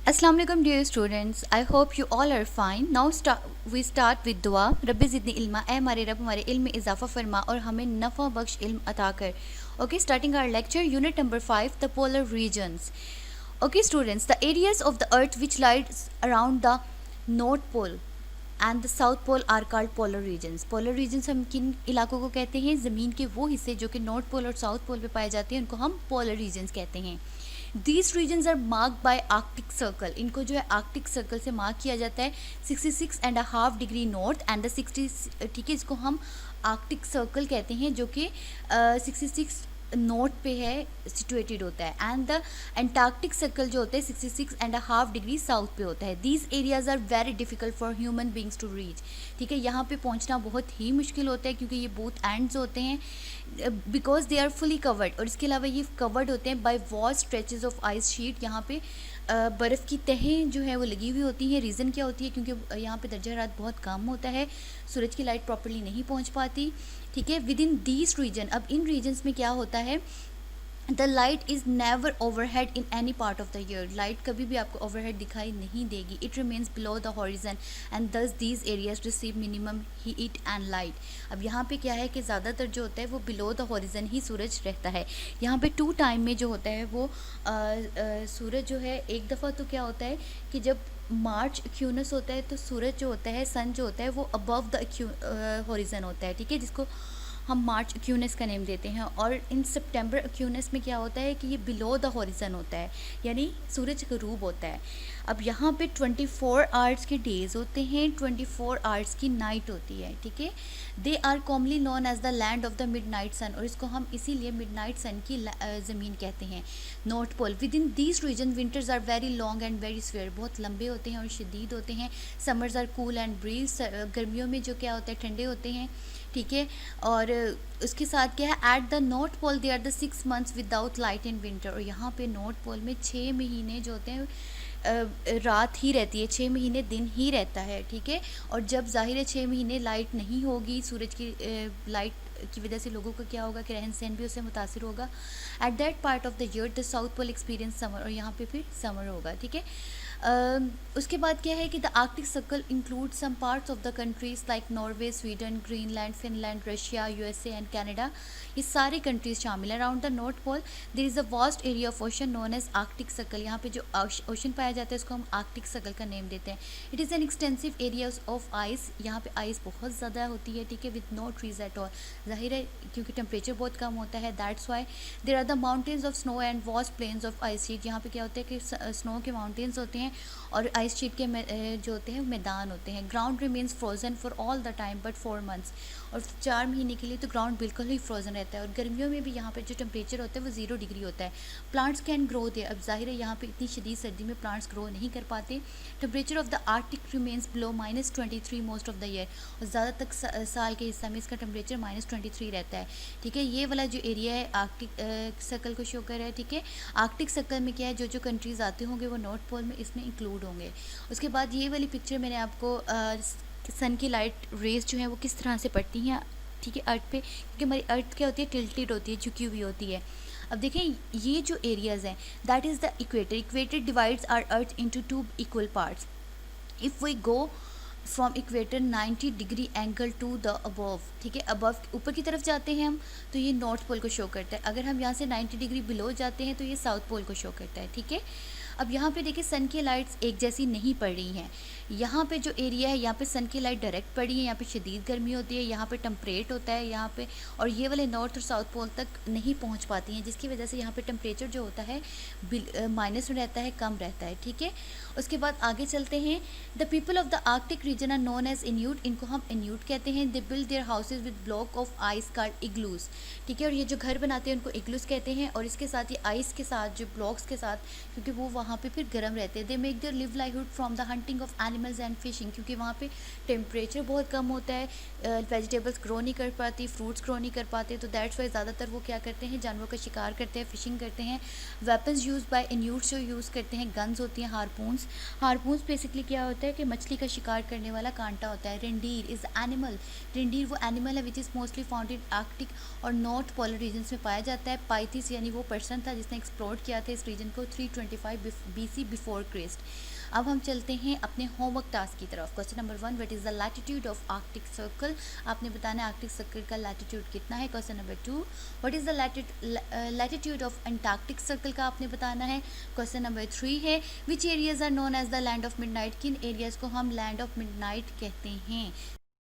Assalamu alaikum dear students. I hope you all are fine. Now we start with दुआ रब्बी ज़िदनी इल्मा, ए हमारे रब हमारे इल्म में इजाफ़ा फरमा और हमें नफ़ा बख्श इल्म अता कर. Okay, starting our lecture, unit number 5, the polar regions. Okay students, the areas of the earth which lies around the North Pole and the south pole are called polar regions. Polar regions हम किन इलाकों को कहते हैं? ज़मीन के वो हिस्से जो कि नॉर्थ पोल और साउथ पोल पे पाए जाते हैं उनको हम पोलर रीजन्स कहते हैं. These regions are mark by Arctic circle. इनको जो है आर्कटिक सर्कल से मार्क किया जाता है 66.5 डिग्री नॉर्थ एंड द 60, ठीक है, इसको हम आर्कटिक सर्कल कहते हैं जो कि 66 नॉर्थ पे है सिचुएटेड होता है एंड द एंटार्क्टिक सर्कल जो होता है 66.5 डिग्री साउथ पे होता है. These areas are very difficult for human beings to reach. ठीक है, यहाँ पे पहुँचना बहुत ही मुश्किल होता है क्योंकि ये बोथ एंड्स होते हैं because they are fully covered. और इसके अलावा ये कवर्ड होते हैं by vast stretches of ice sheet. यहाँ पे बर्फ़ की तहें जो है वो लगी हुई होती हैं. रीज़न क्या होती है? क्योंकि यहाँ पे दर्जा हरारत बहुत कम होता है, सूरज की लाइट प्रॉपर्ली नहीं पहुँच पाती. ठीक है, विद इन दीज रीजन. अब इन रीजन्स में क्या होता है? The light is never overhead in any part of the year. Light कभी भी आपको ओवरहेड दिखाई नहीं देगी. It remains below the horizon and thus these areas receive minimum heat and light. अब यहाँ पे क्या है कि ज़्यादातर जो होता है वो बिलो द हॉरिजन ही सूरज रहता है. यहाँ पे टू टाइम में जो होता है वो सूरज जो है एक दफ़ा तो क्या होता है कि जब मार्च एक्यूनस होता है तो सूरज जो होता है, सन जो होता है वो अबव द हॉरिजन होता है. ठीक है, जिसको हम मार्च एक्यूनस का नेम देते हैं. और इन सितंबर एक्यूनस में क्या होता है कि ये बिलो द हॉरिजन होता है, यानी सूरज गरूब होता है. अब यहाँ पे 24 आवर्स के डेज़ होते हैं, 24 आवर्स की नाइट होती है. ठीक है, they are commonly known as the land of the midnight sun. और इसको हम इसीलिए मिड नाइट सन की ज़मीन कहते हैं. North pole. Within these region winters are very long and very severe. बहुत लंबे होते हैं और शदीद होते हैं. Summers are cool and breeze. गर्मियों में जो क्या होता है ठंडे होते हैं. ठीक है, और उसके साथ क्या है? At the north pole there are the 6 months without light in winter. और यहाँ पे नॉर्थ पोल में 6 महीने जो होते हैं रात ही रहती है, 6 महीने दिन ही रहता है. ठीक है, और जब जाहिर है 6 महीने लाइट नहीं होगी, सूरज की लाइट की वजह से लोगों का क्या होगा कि रहन सहन भी उससे मुतासिर होगा. At that part of the year the south pole experience summer. और यहाँ पे फिर समर होगा. ठीक है, उसके बाद क्या है कि the Arctic circle include some parts of the countries like Norway, Sweden, Greenland, Finland, Russia, USA and Canada. ये सारी कंट्रीज शामिल है. Around the north pole there is a vast area of ocean known as Arctic circle. यहाँ पे जो ocean पाया जाता है उसको हम आर्कटिक सर्कल का नेम देते हैं. It is an extensive area of ice. यहाँ पे आइस बहुत ज़्यादा होती है. ठीक है, with no trees at all. जाहिर है क्योंकि टेम्परेचर बहुत कम होता है, that's why there are the mountains of snow and vast plains of ice sheet. यहाँ पे क्या होता है कि स्नो के माउंटेन्स होते हैं और आइस शीट के जो होते हैं मैदान होते हैं. Ground remains frozen for all the time but 4 months. और 4 महीने के लिए तो ग्राउंड बिल्कुल ही फ्रोजन रहता है. और गर्मियों में भी यहाँ पे जो टेम्परेचर होता है वो 0 डिग्री होता है. Plants can grow there. अब जाहिर है यहाँ पे इतनी शदीद सर्दी में प्लांट्स ग्रो नहीं कर पाते. Temperature of the Arctic remains below -23 most of the year. और ज़्यादा तक साल के हिस्सा में इसका टेम्परेचर -23 रहता है. ठीक है, ये वाला जो एरिया है आर्कटिक सर्कल को शो कर रहा है. ठीक है, आर्कटिक सर्कल में क्या है, जो जो कंट्रीज़ आते होंगे वो नॉर्थ पोल में इसमें इंक्लूड होंगे. उसके बाद ये वाली पिक्चर मैंने आपको सन की लाइट रेज जो है वो किस तरह से पड़ती हैं. ठीक है, अर्थ पे, क्योंकि हमारी अर्थ क्या होती है, टिल्टेड होती है, झुकी हुई होती है. अब देखें ये जो एरियाज़ हैं that is the equator. Equator divides our earth into 2 equal parts. If we go from equator 90 degree angle to the above. ठीक है, अबव ऊपर की तरफ जाते हैं हम तो ये नॉर्थ पोल को शो करता है. अगर हम यहाँ से 90 डिग्री बिलो जाते हैं तो ये साउथ पोल को शो करता है. ठीक है, अब यहाँ पे देखिए सन की लाइट्स एक जैसी नहीं पड़ रही हैं. यहाँ पे जो एरिया है यहाँ पे सन की लाइट डायरेक्ट पड़ी है. यहाँ पे शदीद गर्मी होती है, यहाँ पे टेम्परेट होता है यहाँ पे. और ये वाले नॉर्थ और साउथ पोल तक नहीं पहुँच पाती हैं, जिसकी वजह से यहाँ पे टेम्परेचर जो होता है माइनस में रहता है, कम रहता है. ठीक है, उसके बाद आगे चलते हैं. The people of the Arctic region are known as Inuit. इनको हम इन्यूट कहते हैं. They build their houses with block of ice called igloos. ठीक है, और ये जो घर बनाते हैं उनको इग्लूस कहते हैं. और इसके साथ ये आइस के साथ जो ब्लॉक्स के साथ, क्योंकि वो वहाँ पे फिर गर्म रहते हैं. They make their live livelihood from the hunting of animals and fishing. क्योंकि वहाँ पे टेम्परेचर बहुत कम होता है, वेजिटेबल्स ग्रो नहीं कर पाती, फ्रूट्स ग्रो नहीं कर पाते. तो दैट्स वाई ज़्यादातर वो क्या करते हैं, जानवरों का शिकार करते हैं, फिशिंग करते हैं. वेपन्स यूज़ बाय इन्यूट्स जो यूज़ करते हैं, गन्स होती हैं, हारपून्स. हारपून्स बेसिकली क्या होता है कि मछली का शिकार करने वाला कांटा होता है. रेंडीर इज़ एनिमल. रेंडीर वो एनिमल है which is mostly found in Arctic और नॉर्थ पोलर रीजन्स में पाया जाता है. पाइथिस यानी वो पर्सन था जिसने एक्सप्लोर किया था इस रीजन को 325 BC बिफोर क्रिस्ट। अब हम चलते हैं अपने होमवर्क टास्क की तरफ। Question number 1, what is the latitude of Arctic circle. आपने बताना है आर्कटिक सर्कल का लैटिट्यूड कितना है। Question number 2, what is the latitude of Antarctic circle का आपने बताना है। क्वेश्चन नंबर 3 है, which areas are known as the land of midnight. किन एरियाज़ को हम लैंड ऑफ मिडनाइट कहते हैं।